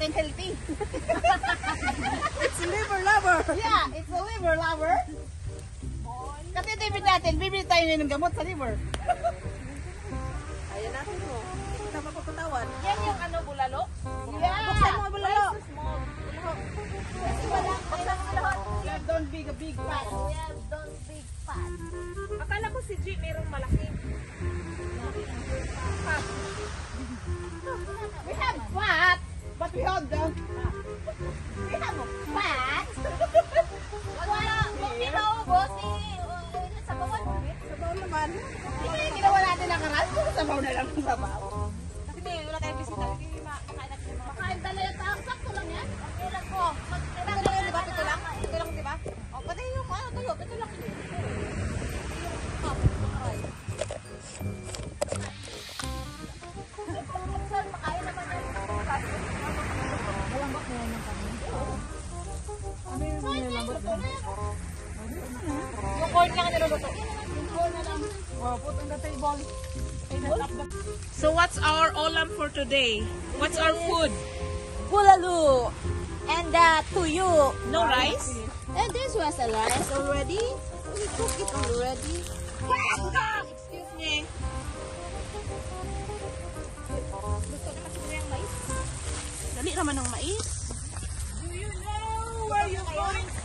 natin healthy. It's liver lover. Yeah, it's a liver lover. Kasi David natin, bibili tayo ngayon ng gamot sa liver. Ayan natin mo. Kita mapapatawan. Yan yung ano, bulalo? Yeah. Buksan mo ang bulalo. Yeah, don't be a big fat. Yeah, don't big fat. Akala ko si G merong malaki. We have fat, but we have the... We have fat. Wala, kung di maubos, sa bawal. Sabaw naman. Hindi ginawa natin ang karal. Sabaw na lang ang sabaw. Kasi wala tayong bisita. Hindi makain natin yung mga. Makain talaga tayo. Sakto lang yan. Okay lang po. Ito lang yun, di ba? Ito lang. Ito lang, di ba? O, pati yung ano, tuyo. Ito lang yun. Saan, makain naman yan. Malambak na yan ng kami. Ano yung nilalambak na? Yung corn lang niluluto. Oh, put on the table. So what's our olam for today? What's our food? Bulalo. And tuyo. No rice? And this was a rice already. We cook it already. Excuse me. Gusto na kasi yung mais. Dali naman ng mais. Do you know where you're going to?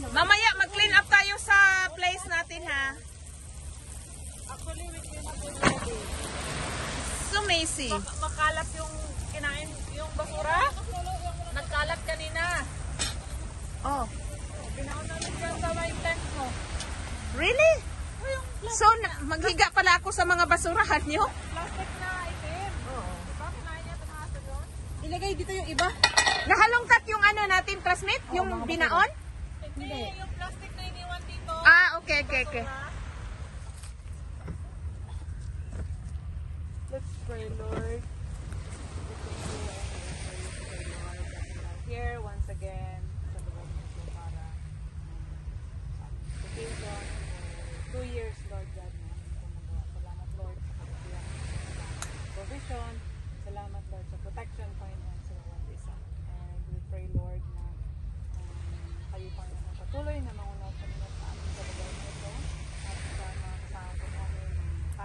Mamaya mag-clean up tayo sa place natin ha. Actually, we clean up already. So messy. Makalat yung kinain, yung basura. Nagkalat kanina. Oh, Binaon namin dyan sa may tent mo. really? So maghiga pala ako sa mga basurahan nyo? Plastic na itim. Oo. Diba? Kinain niya tumasa doon. Ilagay dito yung iba. Nahalongkat yung ano natin, transmit? Yung binaon? Hindi. Yung plastic na iniwan dito. Ah, okay, okay, okay. Let's pray, Lord. Here once again sa lugar nito para vacation for 2 years, Lord God, na aming tumagawa. Salamat, Lord, sa kapiyan, provision. Salamat, Lord, sa protection, Panginoon, sa bawat isa. And we pray, Lord, na kayo, Panginoon, patuloy na mangunaw sa mga sa amin sa lugar nito at sa mga kasama po namin,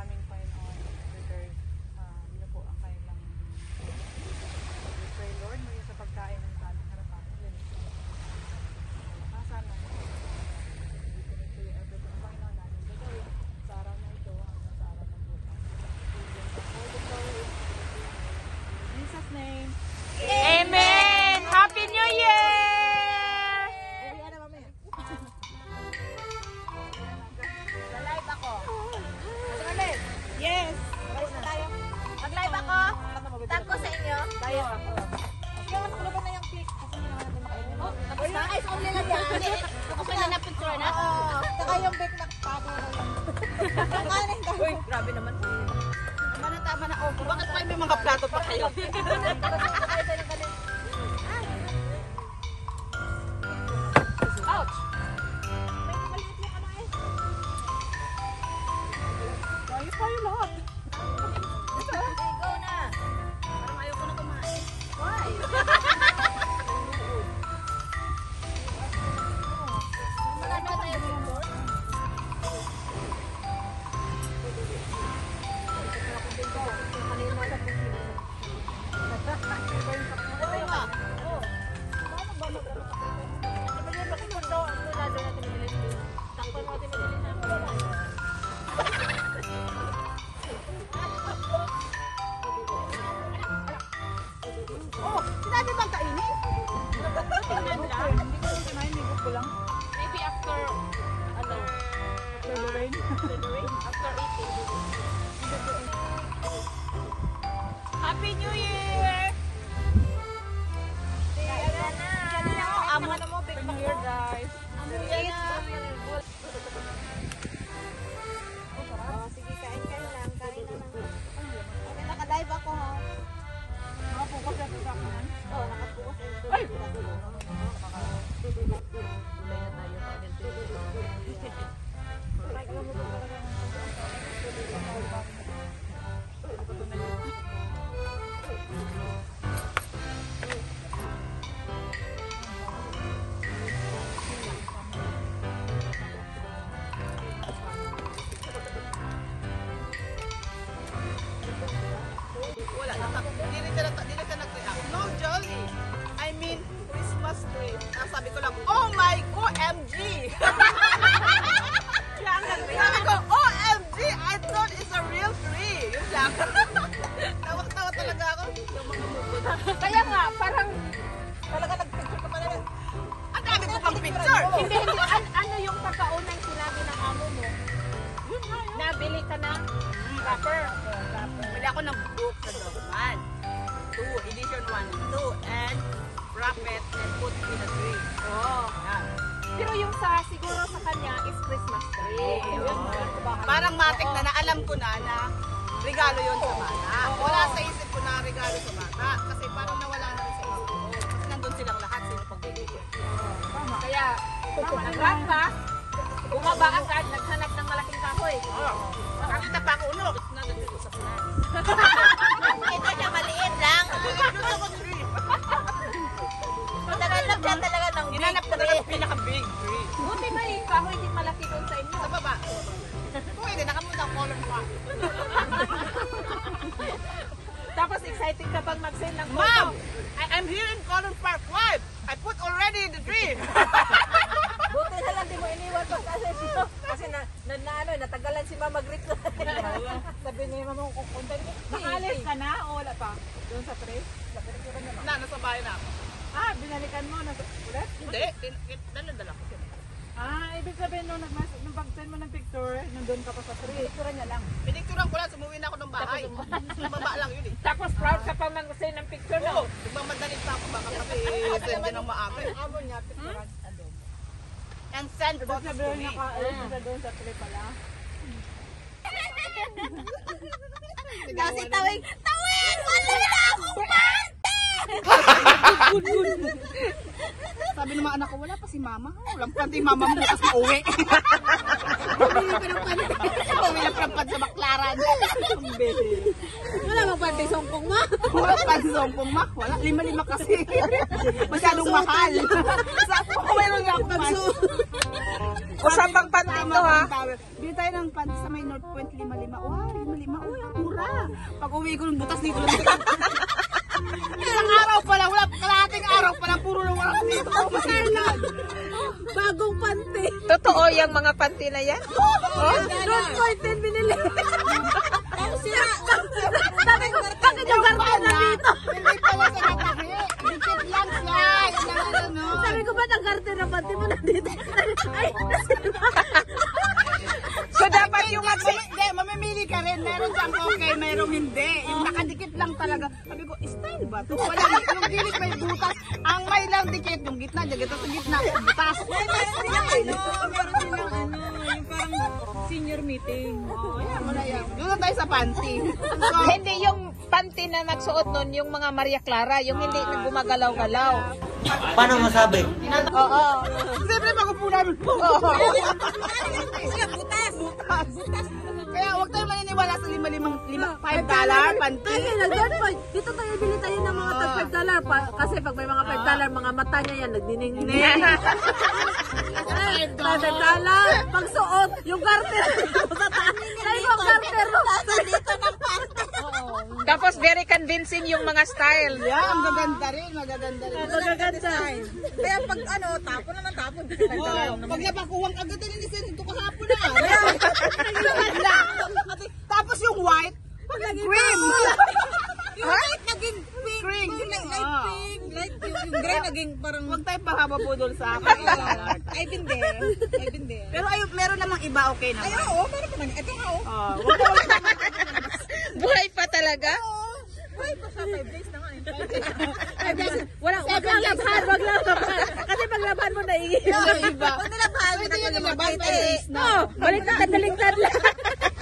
aming Panginoon, whether yun po ang kailang we pray, Lord, may sa pagkain ng aming harapan. Yun, malakasan na dito na po yung everything, Panginoon, namin gagawin sa araw na ito hanggang sa araw ng bukas. All the glory is to you. In Jesus' name. Amen! Happy New Year! Live ako. Yes. Mag-live ako. Thank ko sa inyo. Tayo ako. Kaya ano ba na yung click? Kasi hindi naman natin makainin. Oh, tapos na. Ay, only lang yan. Okay na na-picture na? Oo. Saka yung bake na pago na yun. Kakanin ka. Uy, grabe naman. Tama na. Oh, bakit pa may mga plato pa kayo? Ouch! Tayo tayo lahat. Okay, go na. Parang ayoko na kumain. Why? Wala na tayo siguro. Kanina sa kusina. Hindi. Ano yung pagkaunang sinabi ng amo mo? Nabili ka ng wrapper. Bili ako ng book sa Dogman. 2, edition 1 and 2, and wrap it and put in a tree. Oh. Yan. Pero yung siguro sa kanya is Christmas tree. Parang matik na alam ko na regalo yon sa bata. Wala sa isip ko na regalo sa bata. Kasi parang nawala na rin sa isip ko. Kasi nandun silang lahat sino pagbibigyan. Kaya, nagrap ka, bumaba agad, naghanap ng malaking kahoy. Nakakita pa ako uno. Nandun sa plan. Ito siya maliit lang. Gusto ko tree. Naghanap siya talaga ng big Hinanap ko talaga pinaka-big tree. Buti may kahoy din malaki doon sa inyo. Sa baba. Pwede, nakamunta ang color pa. Tapos excited ka pag mag-send ng photo. Mom! I'm here in Color Park. Why? I put already in the tree. Buti na lang di mo iniwan pag kasi natagalan si Mama Grit. Sabi ni Mama kung kukunta niya. Nakalis ka na o wala pa? Doon sa trip? Nasa bahay na ako. Binalikan mo na ulit? Hindi, dala-dala ko. Ibig sabihin nung pag-send mo ng picture, nandun ka pa sa trip. Picture niya lang. Pinicturan ko lang, sumuwi na ako ng bahay. Baba lang yun eh. Tapos proud ka pa mag-send ng picture na. Oo, nagmamadalit pa ako baka kasi send din ng maaga. Amo niya, picturean. And send Ibig photos to sabihin me. naka doon sa trip pala. Kasi tawing, wala na akong pante! Sabi ng mga anak ko, wala pa si mama. Walang panty yung mama mo bukas mauwi. Uwi na prampan sa baklaran. Wala bang pante songkong ma? Wala panty sa umpong ma. Wala, 5-5 kasi. Masyadong mahal. Sabi ko, mayroon nga ako panty. Usapang panty to ha. Bili tayo ng panty sa may North Point 5-5. Wow, 5-5. Uy, ang mura. Pag uwi ko ng butas dito lang. Ilang araw pa lang, wala kalahating araw pa lang, puro lang wala dito. Masaya na. Bagong pante. Totoo yung mga panty na yan? Don't point din binili. Tapos sila. Bakit yung garter na dito? Hindi pala sa natahi. Dikit lang siya. Sabi ko ba ang garter na pante mo na dito? Ay, So dapat yung Hindi, mamimili ka rin. Meron siyang okay, meron hindi. Yung nakadikit lang talaga. Sabi ko, style ba? Ito wala. Yung gilid may butas. Ang may lang dikit. Yung gitna, dyan sa gitna. Butas. meron silang yung parang senior meeting. Wala yan. Doon na tayo sa panty. So, hindi yung panty na nagsuot nun, yung mga Maria Clara, yung hindi gumagalaw-galaw. Paano masabi? Oo. siyempre pag-upo namin. Butas. Kaya huwag tayo maniniwala sa $5 panty. Kasi nag-1 dito tayo bili tayo ng mga tag $5 kasi pag may mga $5 mga mata niya yan nagdining-dining. $5 pag suot yung garter sa taas. Ay yung garter sa dito ng pante. Tapos very convincing yung mga style. Yeah, ang gaganda rin. Magaganda rin. Magaganda. Kaya pag tapon naman tapon. Pag napakuwang agad din ito kahapon na. Tapos yung white, cream. Yung light naging pink. Cream. Yung light pink. Yung gray naging parang Huwag tayo pahababudol sa akin. I've been there. Pero ayun, meron namang iba okay naman. Oo, meron pa ito nga oh. Huwag tayo Buhay pa talaga? Ay, pa siya 5 days na nga eh. 5 days. Wag lang labhan. Kasi pag labhan mo naiiyak. iba. Pag nilabhan, Pwede yun nilabhan, pwede. 5 days na. Baliktad lang.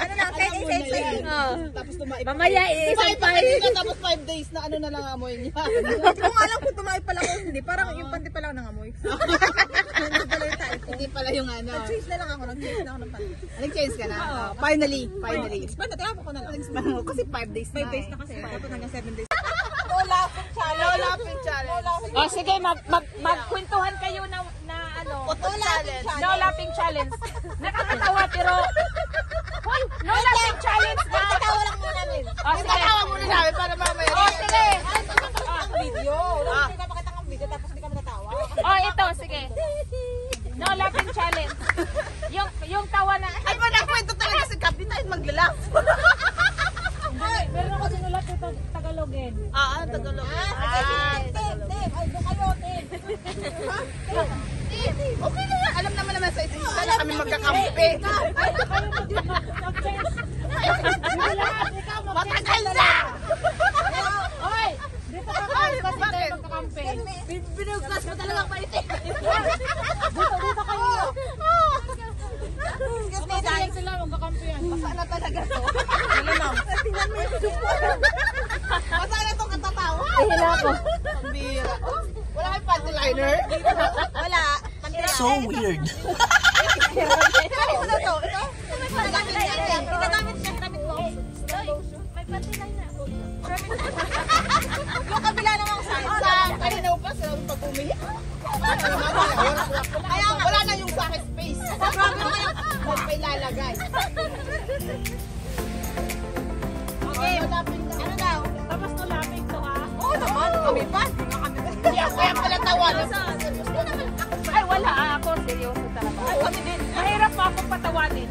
Ano lang, 10 days. Tapos tumaip. Mamaya Tumaip pa kanina, tapos 5 days na ano na lang amoy niya. Kung alam ko tumayo pala ko, hindi. Parang yung panty pala ako nangamoy. Hindi pala yung ano. Nag-change na lang ako ng panty. Nag-change ka na? Finally. Paano, tinapos ko na lang. Kasi 5 days na. 5 days na kasi. Dapat hanggang 7 days. No laughing challenge. O sige, magkwentuhan kayo na ano. Challenge. No laughing challenge. Nakakatawa pero... Hoy, no laughing challenge na. Tawa lang muna namin. O sige. Tatawa muna namin para mamaya. O sige. Video. Wala ko papakita ng video tapos hindi kami natawa. O ito, sige. No laughing challenge. Yung tawa na... Ay, pa nakwento talaga si Captain tayo maglalaf. Meron ako sinulat ito Tagalogin. Tagalog. Ay, doon kayo, Tim. Okay na yan. Matagal na! Oy! Dito ka kasi tayo magkakampi. Binuglas mo talagang paitin. Dito kayo. Excuse me, Day. Sila magkakampihan. Basa na talaga to. Basa na itong katatawa. Hila ko. Ang bira. Wala kang panty liner? Wala. So weird. Ano to? Ito? Ginagamit niya. Ginagamit niya. Ginagamit mo. May patilay na. Yung kabila namang side. Sa kanina pa sila pag bumili. Kaya nga, wala na yung sa akin space. Grabe naman yung huwag pa ilalagay. Okay, ano daw? Tapos no laping to ha. Oo naman, kami pa. Kaya pala tawanan. Ay wala ako. Seryoso talaga. Kami din. Mahirap pa akong patawanin.